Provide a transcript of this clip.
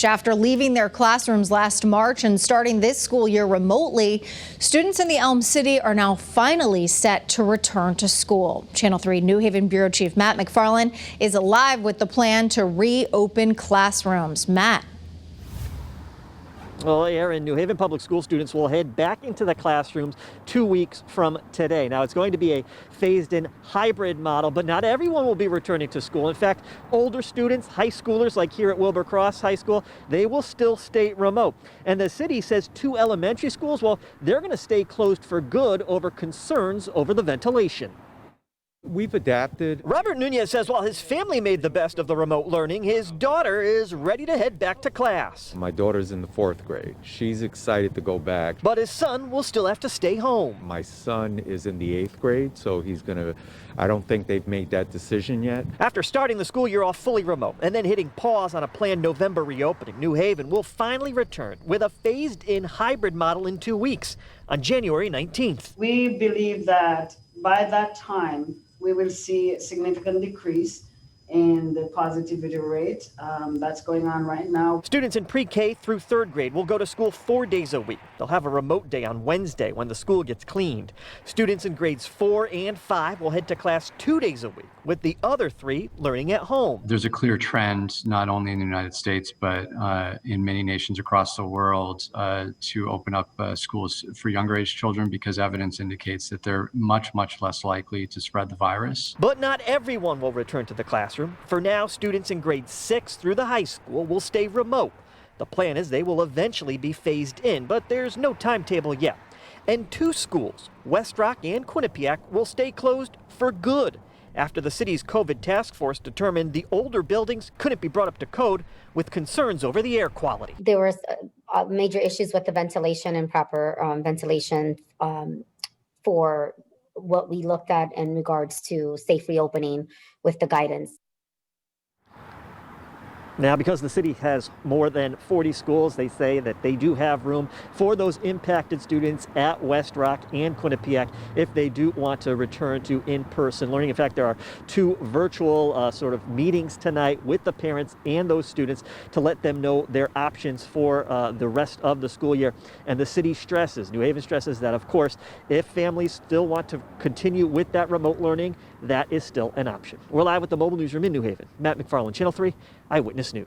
After leaving their classrooms last March and starting this school year remotely, students in the Elm City are now finally set to return to school. Channel 3 New Haven Bureau Chief Matt McFarland is live with the plan to reopen classrooms. Matt. Well, Aaron, New Haven Public School students will head back into the classrooms 2 weeks from today. Now, it's going to be a phased-in hybrid model, but not everyone will be returning to school. In fact, older students, high schoolers like here at Wilbur Cross High School, they will still stay remote. And the city says 2 elementary schools, well, they're going to stay closed for good over concerns over the ventilation. We've adapted. Robert Nunez says while his family made the best of the remote learning, his daughter is ready to head back to class. My daughter's in the 4th grade. She's excited to go back. But his son will still have to stay home. My son is in the 8th grade, so I don't think they've made that decision yet. After starting the school year off fully remote and then hitting pause on a planned November reopening, New Haven will finally return with a phased-in hybrid model in 2 weeks on January 19th. We believe that by that time, we will see a significant decrease in the positivity rate that's going on right now. Students in pre-K through 3rd grade will go to school 4 days a week. They'll have a remote day on Wednesday when the school gets cleaned. Students in grades 4 and 5 will head to class 2 days a week, with the other 3 learning at home. There's a clear trend, not only in the United States, but in many nations across the world, to open up schools for younger age children because evidence indicates that they're much, much less likely to spread the virus. But not everyone will return to the classroom. For now, students in grades 6 through the high school will stay remote. The plan is they will eventually be phased in, but there's no timetable yet. And 2 schools, West Rock and Quinnipiac, will stay closed for good after the city's COVID task force determined the older buildings couldn't be brought up to code with concerns over the air quality. There was major issues with the ventilation and proper ventilation for what we looked at in regards to safe reopening with the guidance. Now, because the city has more than 40 schools, they say that they do have room for those impacted students at West Rock and Quinnipiac if they do want to return to in-person learning. In fact, there are 2 virtual sort of meetings tonight with the parents and those students to let them know their options for the rest of the school year. And the city stresses, New Haven stresses that, of course, if families still want to continue with that remote learning, that is still an option. We're live with the mobile newsroom in New Haven. Matt McFarland, Channel 3 Eyewitness News.